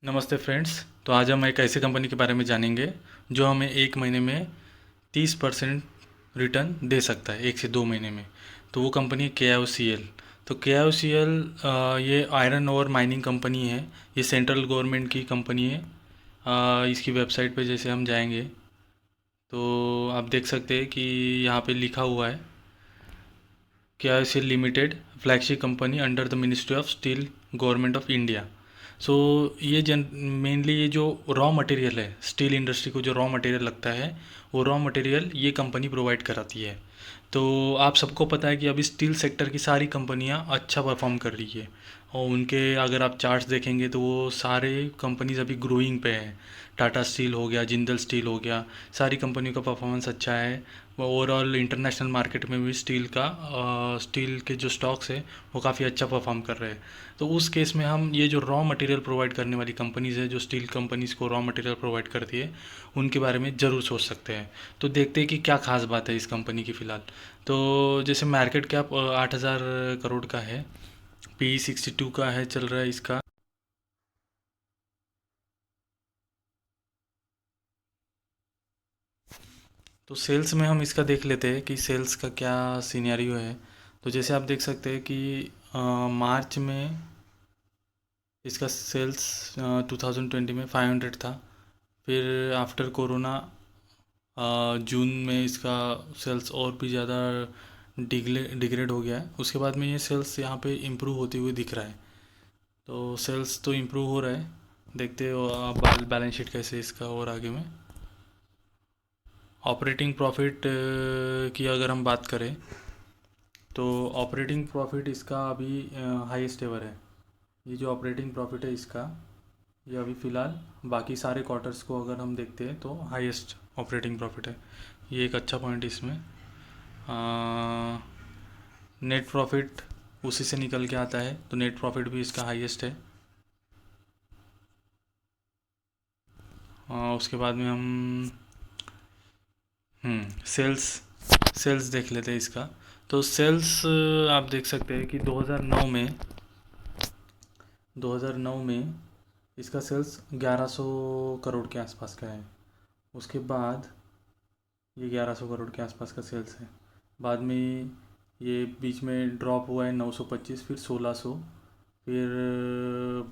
नमस्ते फ्रेंड्स। तो आज हम एक ऐसी कंपनी के बारे में जानेंगे जो हमें एक महीने में 30% रिटर्न दे सकता है, 1 से 2 महीने में। तो वो कंपनी है KIOCL। तो KIOCL ये आयरन और माइनिंग कंपनी है। ये सेंट्रल गवर्नमेंट की कंपनी है। इसकी वेबसाइट पे जैसे हम जाएंगे तो आप देख सकते हैं कि यहाँ पे लिखा हुआ है KIOCL limited, flagship company under the ministry of steel, government of India. So ये जन मेनली ये जो रॉ मटेरियल है, स्टील इंडस्ट्री को जो रॉ मटेरियल लगता है, वो रॉ मटेरियल ये कंपनी प्रोवाइड कराती है। तो आप सबको पता है कि अभी स्टील सेक्टर की सारी कंपनियां अच्छा परफॉर्म कर रही है, और उनके अगर आप चार्ट्स देखेंगे तो वो सारे कंपनीज अभी ग्रोइंग पे है। टाटा स्टील हो गया, जिंदल स्टील हो गया, सारी कंपनियों का परफॉर्मेंस अच्छा है। ओवरऑल इंटरनेशनल मार्केट में भी स्टील के जो स्टॉक्स है वो काफ़ी अच्छा परफॉर्म कर रहे हैं। तो उस केस में हम ये जो रॉ मटेरियल प्रोवाइड करने वाली कंपनीज है, जो स्टील कंपनीज को रॉ मटेरियल प्रोवाइड करती है, उनके बारे में ज़रूर सोच सकते हैं। तो देखते हैं कि क्या खास बात है इस कंपनी की फ़िलहाल। तो जैसे मार्केट कैप 8,000 करोड़ का है, PE 62 का है, चल रहा है इसका। तो सेल्स में हम इसका देख लेते हैं कि सेल्स का क्या सिनेरियो है। तो जैसे आप देख सकते हैं कि मार्च में इसका सेल्स 2020 में 500 था। फिर आफ्टर कोरोना जून में इसका सेल्स और भी ज़्यादा डिग्रेड हो गया है। उसके बाद में ये सेल्स यहाँ पे इम्प्रूव होते हुए दिख रहा है। तो सेल्स तो इम्प्रूव हो रहा है। देखते हो आप बैलेंस शीट कैसे इसका और आगे में। ऑपरेटिंग प्रॉफिट की अगर हम बात करें तो ऑपरेटिंग प्रॉफिट इसका अभी हाईएस्ट एवर है। ये जो ऑपरेटिंग प्रॉफिट है इसका, ये अभी फ़िलहाल बाकी सारे क्वार्टर्स को अगर हम देखते हैं तो हाईएस्ट ऑपरेटिंग प्रॉफिट है। ये एक अच्छा पॉइंट इसमें। नेट प्रॉफिट उसी से निकल के आता है, तो नेट प्रॉफिट भी इसका हाईएस्ट है। उसके बाद में हम सेल्स सेल्स देख लेते हैं इसका। तो सेल्स आप देख सकते हैं कि 2009 में इसका सेल्स 1100 करोड़ के आसपास का है। उसके बाद ये 1100 करोड़ के आसपास का सेल्स है। बाद में ये बीच में ड्रॉप हुआ है 925, फिर 1600, फिर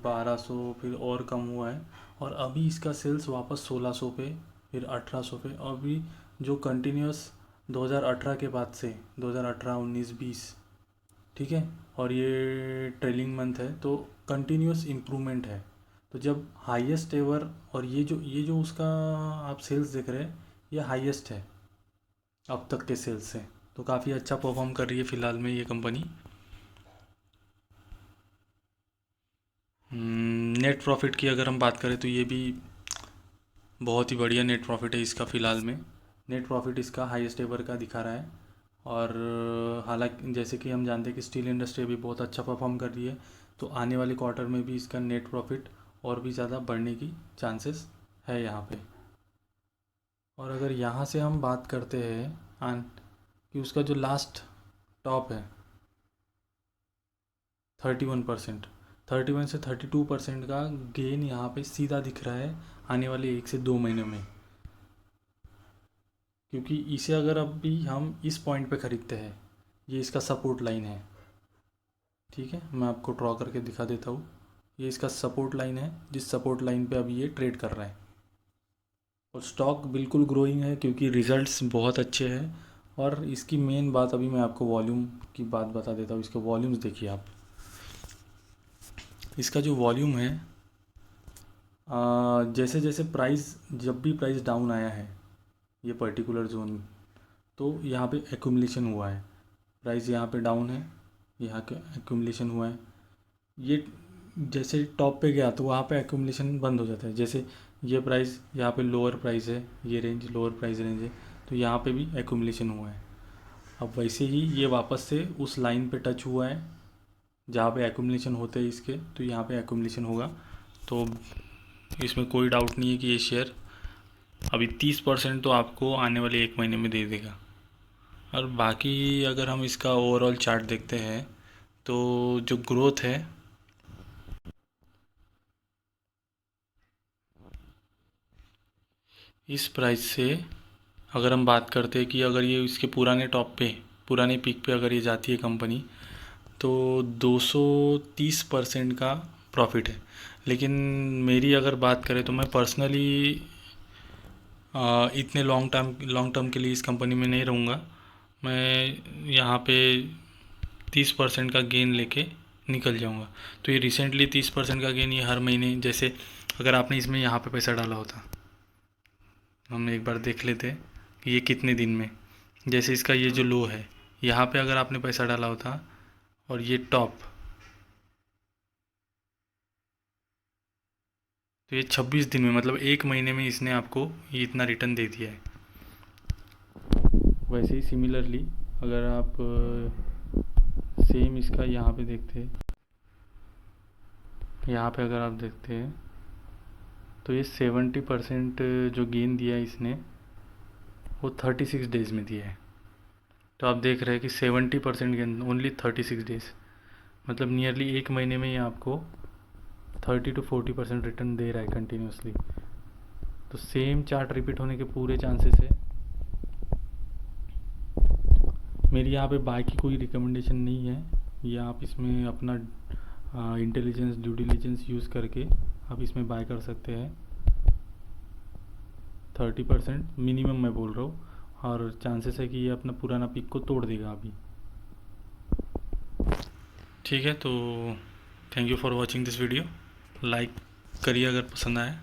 1200, फिर और कम हुआ है। और अभी इसका सेल्स वापस 1600 पे, फिर 1800 पे। अभी जो कंटिन्यूस 2018 के बाद से 2018, 19, 20, ठीक है, और ये ट्रेलिंग मंथ है तो कंटिन्यूस इम्प्रूवमेंट है। तो जब हाईएस्ट एवर, और ये जो उसका आप सेल्स देख रहे हैं, ये हाईएस्ट है अब तक के सेल्स से। तो काफ़ी अच्छा परफॉर्म कर रही है फ़िलहाल में ये कंपनी। नेट प्रॉफिट की अगर हम बात करें तो ये भी बहुत ही बढ़िया नेट प्रॉफिट है इसका फ़िलहाल में। नेट प्रॉफिट इसका हाईएस्ट एवर का दिखा रहा है। और हालांकि जैसे कि हम जानते हैं कि स्टील इंडस्ट्री अभी बहुत अच्छा परफॉर्म कर रही है, तो आने वाले क्वार्टर में भी इसका नेट प्रॉफिट और भी ज़्यादा बढ़ने की चांसेस है यहाँ पे। और अगर यहाँ से हम बात करते हैं कि उसका जो लास्ट टॉप है 31%, 31 से 32% का गेन यहाँ पे सीधा दिख रहा है आने वाले 1 से 2 महीने में। क्योंकि इसे अगर अभी हम इस पॉइंट पे ख़रीदते हैं, ये इसका सपोर्ट लाइन है। ठीक है, मैं आपको ड्रॉ करके दिखा देता हूँ। ये इसका सपोर्ट लाइन है, जिस सपोर्ट लाइन पे अभी ये ट्रेड कर रहा है। और स्टॉक बिल्कुल ग्रोइंग है क्योंकि रिजल्ट्स बहुत अच्छे हैं। और इसकी मेन बात, अभी मैं आपको वॉल्यूम की बात बता देता हूँ। इसके वॉल्यूम्स देखिए आप। इसका जो वॉल्यूम है, जैसे जैसे प्राइस, जब भी प्राइस डाउन आया है ये पर्टिकुलर जोन, तो यहाँ पे एक्यूमुलेशन हुआ है। प्राइस यहाँ पे डाउन है, यहाँ के एक्यूमुलेशन हुआ है। ये जैसे टॉप पे गया तो वहाँ पे एक्यूमुलेशन बंद हो जाता है। जैसे ये प्राइस यहाँ पे लोअर प्राइस है, ये रेंज लोअर प्राइस रेंज है, तो यहाँ पे भी एक्यूमुलेशन हुआ है। अब वैसे ही ये वापस से उस लाइन पे टच हुआ है जहाँ पे एक्यूमुलेशन होते हैं इसके, तो यहाँ पे एक्यूमुलेशन होगा। तो इसमें कोई डाउट नहीं है कि ये शेयर अभी 30% तो आपको आने वाले 1 महीने में दे देगा। और बाकी अगर हम इसका ओवरऑल चार्ट देखते हैं तो जो ग्रोथ है इस प्राइस से अगर हम बात करते हैं कि अगर ये इसके पुराने टॉप पे, पुराने पीक पे अगर ये जाती है कंपनी, तो 230% का प्रॉफिट है। लेकिन मेरी अगर बात करें तो मैं पर्सनली इतने लॉन्ग टर्म के लिए इस कंपनी में नहीं रहूँगा। मैं यहाँ पे 30% का गेन लेके निकल जाऊँगा। तो ये रिसेंटली 30% का गेन ये हर महीने, जैसे अगर आपने इसमें यहाँ पे पैसा डाला होता, हम एक बार देख लेते हैं कि ये कितने दिन में, जैसे इसका ये जो लो है यहाँ पे अगर आपने पैसा डाला होता और ये टॉप, तो ये 26 दिन में, मतलब एक महीने में इसने आपको ये इतना रिटर्न दे दिया है। वैसे ही सिमिलरली अगर आप सेम इसका यहाँ पे देखते हैं, यहाँ पे अगर आप देखते हैं तो ये 70% जो गेन दिया है इसने वो 36 डेज़ में दिया है। तो आप देख रहे हैं कि 70% गेन ओनली 36 डेज़, मतलब नियरली एक महीने में ये आपको 30 to 40% रिटर्न दे रहा है कंटिन्यूसली। तो सेम चार्ट रिपीट होने के पूरे चांसेस है। मेरी यहाँ पे बाय की कोई रिकमेंडेशन नहीं है, या आप इसमें अपना इंटेलिजेंस, ड्यू डिलिजेंस यूज़ करके आप इसमें बाय कर सकते हैं। 30% मिनिमम मैं बोल रहा हूँ, और चांसेस है कि ये अपना पुराना पिक को तोड़ देगा अभी। ठीक है, तो thank you for watching this video. Like करिए अगर पसंद आए।